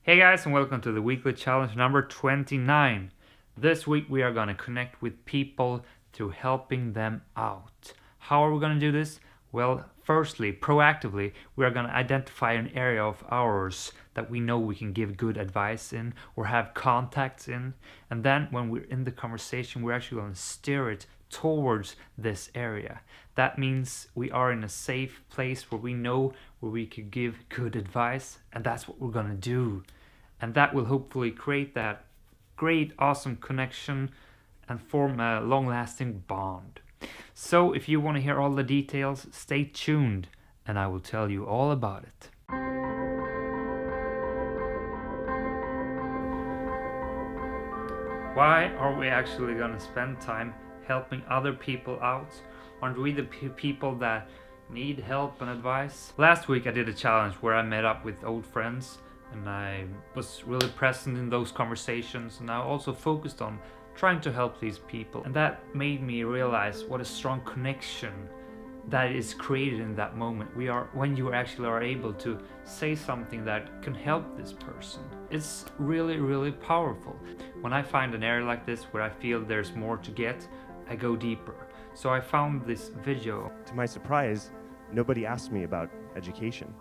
Hey guys, and welcome to the weekly challenge number 29. This week we are going to connect with people through helping them out. How are we going to do this? Well, firstly, proactively, we are going to identify an area of ours that we know we can give good advice in or have contacts in. And then when we're in the conversation, we're actually going to steer it towards this area. That means we are in a safe place where we know where we could give good advice, and that's what we're going to do. And that will hopefully create that great, awesome connection and form a long-lasting bond. So if you want to hear all the details, stay tuned and I will tell you all about it. Why are we actually going to spend time helping other people out? Aren't we the people that need help and advice? Last week I did a challenge where I met up with old friends and I was really present in those conversations, and I also focused on trying to help these people. And that made me realize what a strong connection that is created in that moment. When you actually are able to say something that can help this person. It's really, really powerful. When I find an area like this where I feel there's more to get, I go deeper. So I found this video. To my surprise, nobody asked me about education.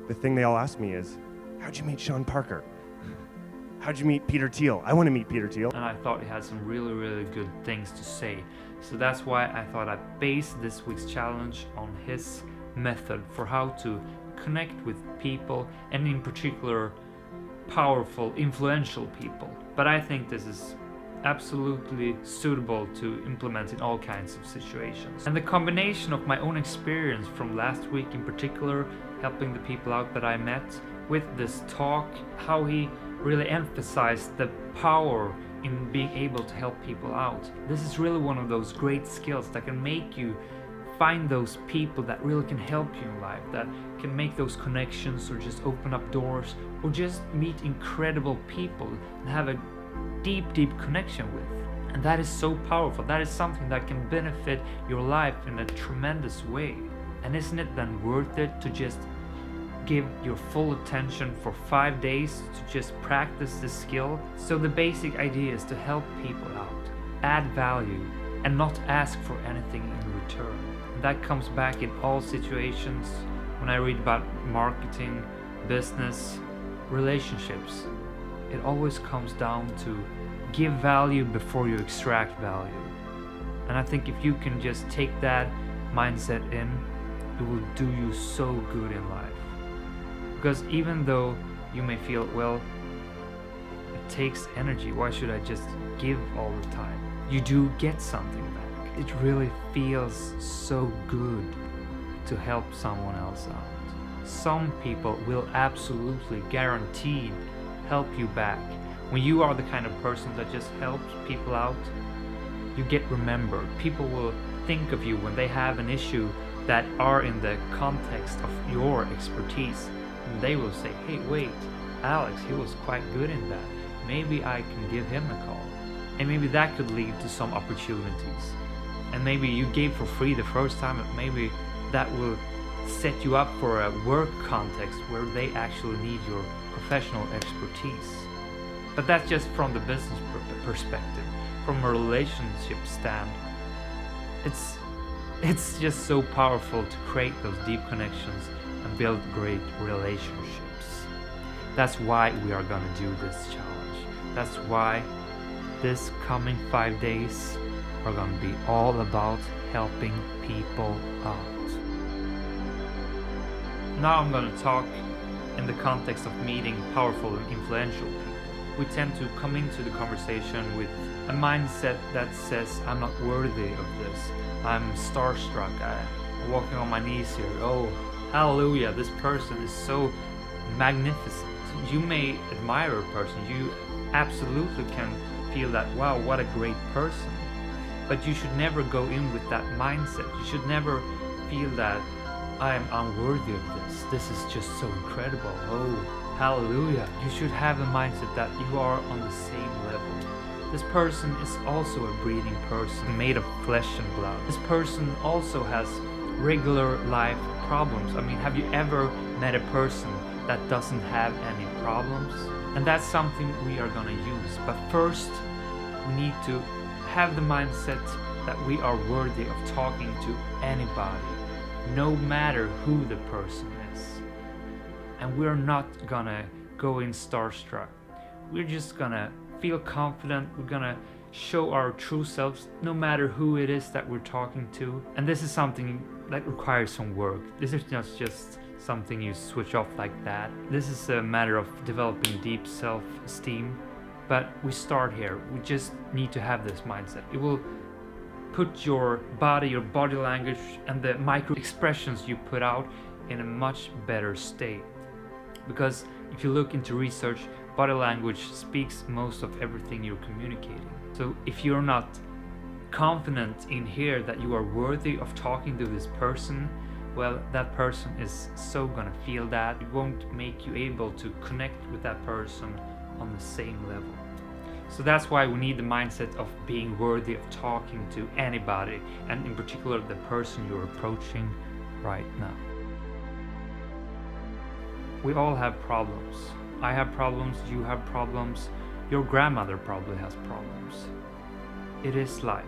The thing they all asked me is, how'd you meet Sean Parker? How'd you meet Peter Thiel? I want to meet Peter Thiel. And I thought he had some really, really good things to say. So that's why I thought I'd base this week's challenge on his method for how to connect with people, and in particular, powerful, influential people. But I think this is absolutely suitable to implement in all kinds of situations. And the combination of my own experience from last week in particular, helping the people out that I met, with this talk, how he really emphasized the power in being able to help people out. This is really one of those great skills that can make you find those people that really can help you in life, that can make those connections or just open up doors or just meet incredible people and have a deep connection with. And that is so powerful. That is something that can benefit your life in a tremendous way. And isn't it then worth it to just give your full attention for 5 days to just practice this skill? So the basic idea is to help people out, add value, and not ask for anything in return. And that comes back in all situations. When I read about marketing, business, relationships, it always comes down to give value before you extract value. And I think if you can just take that mindset in, it will do you so good in life. Because even though you may feel, well, it takes energy, why should I just give all the time? You do get something back. It really feels so good to help someone else out. Some people will absolutely guaranteed help you back. When you are the kind of person that just helps people out, you get remembered. People will think of you when they have an issue that are in the context of your expertise. And they will say, hey, wait, Alex, he was quite good in that. Maybe I can give him a call. And maybe that could lead to some opportunities. And maybe you gave for free the first time, and maybe that will set you up for a work context where they actually need your professional expertise. But that's just from the business perspective. From a relationship stand, it's just so powerful to create those deep connections and build great relationships. That's why we are gonna do this challenge. That's why this coming 5 days are gonna be all about helping people out. Now I'm gonna talk in the context of meeting powerful and influential people. We tend to come into the conversation with a mindset that says, I'm not worthy of this. I'm starstruck. I'm walking on my knees here. Oh, hallelujah, this person is so magnificent. You may admire a person. You absolutely can feel that, wow, what a great person. But you should never go in with that mindset. You should never feel that I am unworthy of this. This is just so incredible. Oh, hallelujah. You should have a mindset that you are on the same level. This person is also a breathing person made of flesh and blood. This person also has regular life problems. I mean, have you ever met a person that doesn't have any problems. And that's something we are gonna use. But first, we need to have the mindset that we are worthy of talking to anybody, no matter who the person is. And we're not gonna go in starstruck. We're just gonna feel confident. We're gonna show our true selves no matter who it is that we're talking to. And this is something that requires some work. This is not just something you switch off like that. This is a matter of developing deep self-esteem. But we start here. We just need to have this mindset. It will put your body language, and the micro expressions you put out in a much better state. Because if you look into research, body language speaks most of everything you're communicating. So if you're not confident in here that you are worthy of talking to this person, well, that person is so gonna feel that. It won't make you able to connect with that person on the same level. So that's why we need the mindset of being worthy of talking to anybody, and in particular the person you're approaching right now. We all have problems. I have problems, you have problems, your grandmother probably has problems. It is life.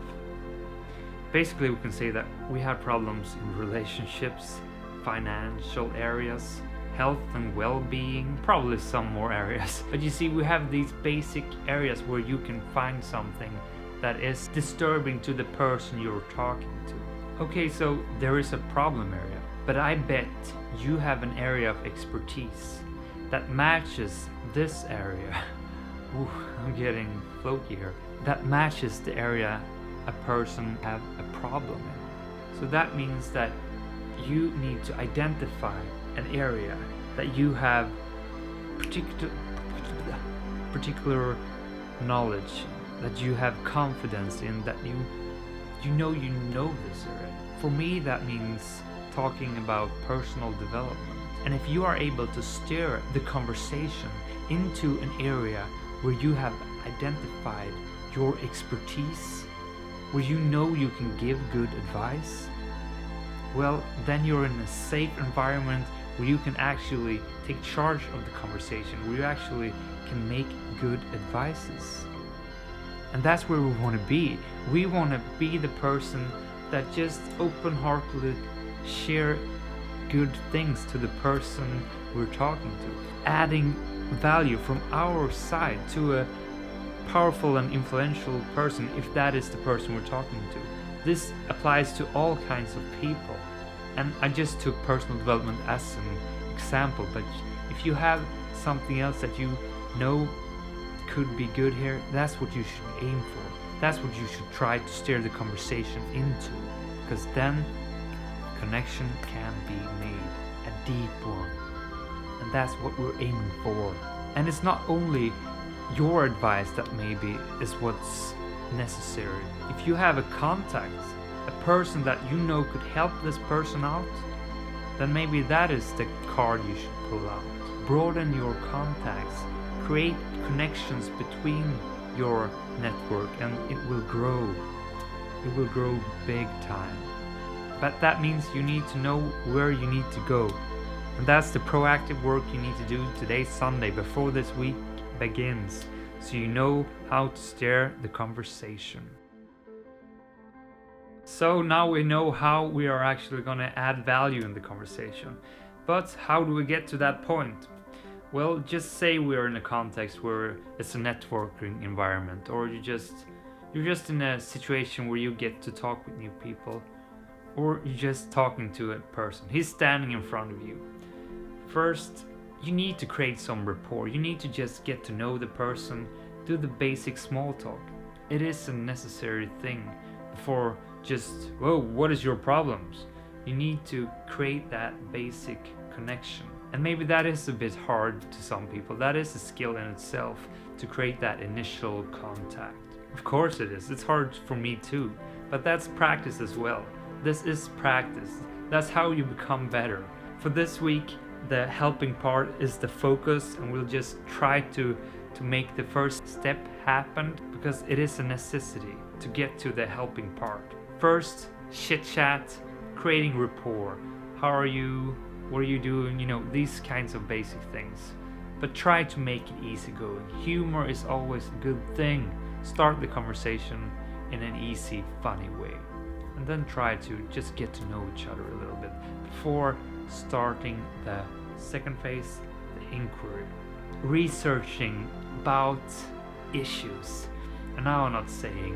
Basically, we can say that we have problems in relationships, financial areas, health and well-being, probably some more areas. But you see, we have these basic areas where you can find something that is disturbing to the person you're talking to. Okay, so there is a problem area, but I bet you have an area of expertise that matches this area. Ooh, I'm getting floaty here. That matches the area a person have a problem in. So that means that you need to identify an area that you have particular knowledge, that you have confidence in, that you know this area. For me, that means talking about personal development. And if you are able to steer the conversation into an area where you have identified your expertise, where you know you can give good advice, well, then you're in a safe environment where you can actually take charge of the conversation, where you actually can make good advices. And that's where we want to be. We want to be the person that just open-heartedly share good things to the person we're talking to, adding value from our side to a powerful and influential person, if that is the person we're talking to. This applies to all kinds of people. And I just took personal development as an example, but if you have something else that you know could be good here, that's what you should aim for. That's what you should try to steer the conversation into, because then connection can be made, a deep one. And that's what we're aiming for. And it's not only your advice that maybe is what's necessary. If you have a contact, a person that you know could help this person out, then maybe that is the card you should pull out. Broaden your contacts, create connections between your network, and it will grow. It will grow big time. But that means you need to know where you need to go. And that's the proactive work you need to do today, Sunday, before this week begins, so you know how to steer the conversation. So now we know how we are actually going to add value in the conversation. But how do we get to that point? Well, just say we're in a context where it's a networking environment, or you're just in a situation where you get to talk with new people, or you're just talking to a person. He's standing in front of you. First, you need to create some rapport. You need to just get to know the person, do the basic small talk. It is a necessary thing before just, whoa, what is your problems? You need to create that basic connection. And maybe that is a bit hard to some people. That is a skill in itself, to create that initial contact. Of course it is. It's hard for me too. But that's practice as well. This is practice. That's how you become better. For this week, the helping part is the focus, and we'll just try to make the first step happen, because it is a necessity to get to the helping part. First, chit chat, creating rapport. How are you? What are you doing? You know, these kinds of basic things. But try to make it easygoing. Humor is always a good thing. Start the conversation in an easy, funny way. And then try to just get to know each other a little bit before starting the second phase, the inquiry. Researching about issues. And now I'm not saying,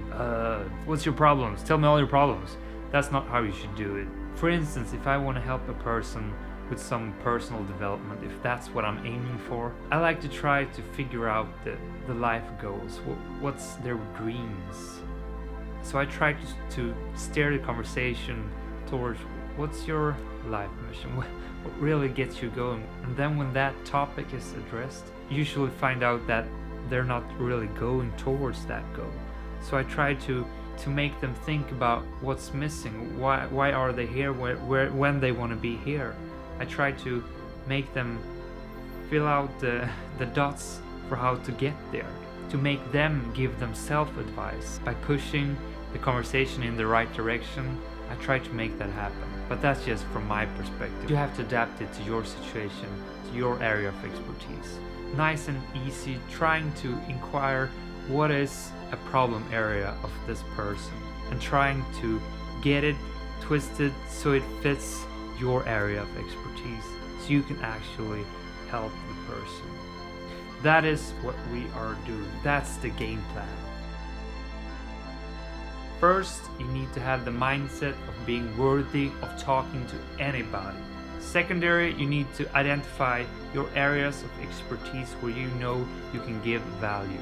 what's your problems? Tell me all your problems. That's not how you should do it. For instance, if I want to help a person with some personal development, if that's what I'm aiming for, I like to try to figure out the life goals, what's their dreams. So I try to steer the conversation towards what's your life mission, what really gets you going. And then when that topic is addressed, you usually find out that they're not really going towards that goal. So I try to make them think about what's missing, why are they here, when they want to be here. I try to make them fill out the dots for how to get there, to make them give themselves advice. By pushing the conversation in the right direction, I try to make that happen. But that's just from my perspective. You have to adapt it to your situation, to your area of expertise. Nice and easy, trying to inquire what is a problem area of this person and trying to get it twisted so it fits your area of expertise, so you can actually help the person. That is what we are doing. That's the game plan. First, you need to have the mindset of being worthy of talking to anybody. Secondary, you need to identify your areas of expertise where you know you can give value.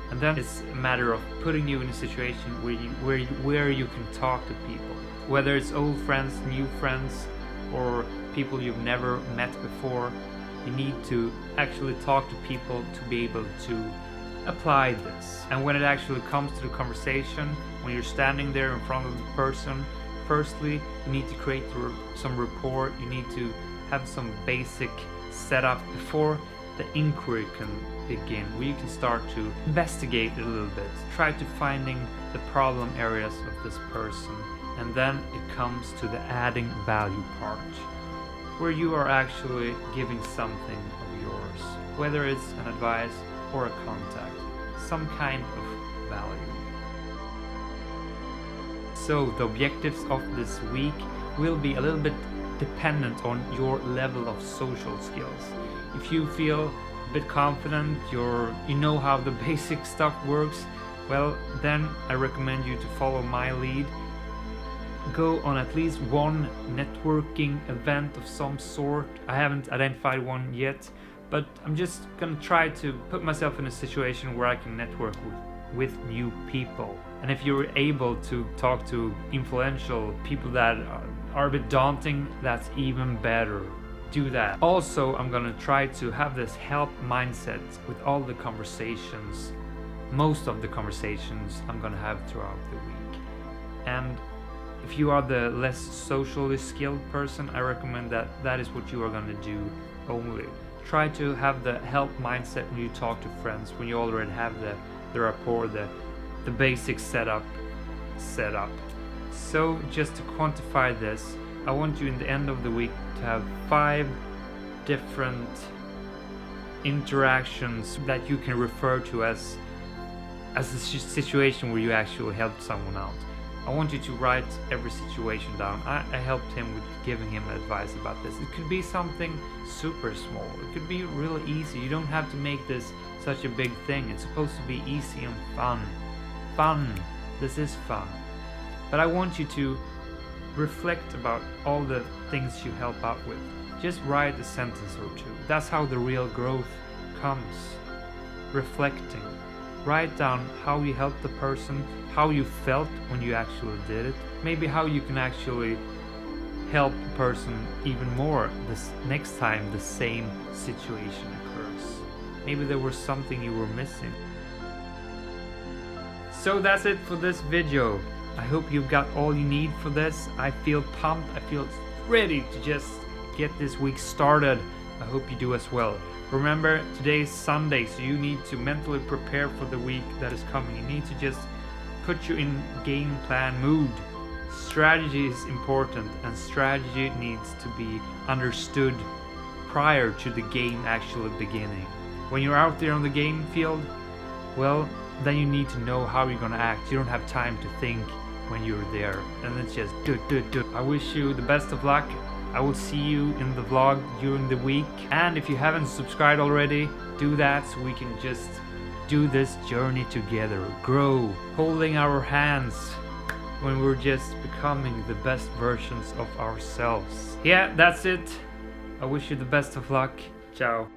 And then it's a matter of putting you in a situation where you can talk to people. Whether it's old friends, new friends, or people you've never met before, you need to actually talk to people to be able to apply this. And when it actually comes to the conversation, when you're standing there in front of the person, firstly, you need to create some rapport. You need to have some basic setup before the inquiry can begin, where you can start to investigate a little bit, try to finding the problem areas of this person. And then it comes to the adding value part, where you are actually giving something of yours, whether it's an advice or a contact, some kind of value. So the objectives of this week will be a little bit dependent on your level of social skills. If you feel a bit confident, you know how the basic stuff works, well, then I recommend you to follow my lead. Go on at least one networking event of some sort. I haven't identified one yet, but I'm just gonna try to put myself in a situation where I can network with new people. And if you're able to talk to influential people that are a bit daunting, that's even better. Do that. Also, I'm gonna try to have this help mindset with all the conversations, most of the conversations I'm gonna have throughout the week. And if you are the less socially skilled person, I recommend that is what you are gonna do only. Try to have the help mindset when you talk to friends, when you already have the rapport, the basic setup set up. So just to quantify this, I want you in the end of the week to have 5 different interactions that you can refer to as a situation where you actually helped someone out. I want you to write every situation down. I helped him with giving him advice about this. It could be something super small. It could be really easy. You don't have to make this such a big thing. It's supposed to be easy and fun. Fun. This is fun. But I want you to reflect about all the things you help out with. Just write a sentence or two. That's how the real growth comes. Reflecting. Write down how you helped the person, how you felt when you actually did it, maybe how you can actually help the person even more this next time the same situation occurs. Maybe there was something you were missing. So that's it for this video. I hope you've got all you need for this. I feel pumped. I feel ready to just get this week started. I hope you do as well. Remember, today is Sunday, so you need to mentally prepare for the week that is coming. You need to just put you in game plan mood. Strategy is important, and strategy needs to be understood prior to the game actually beginning. When you're out there on the game field, well, then you need to know how you're gonna act. You don't have time to think when you're there, and it's just do. I wish you the best of luck. I will see you in the vlog during the week, and if you haven't subscribed already, do that so we can just do this journey together, grow, holding our hands when we're just becoming the best versions of ourselves. Yeah, that's it. I wish you the best of luck. Ciao.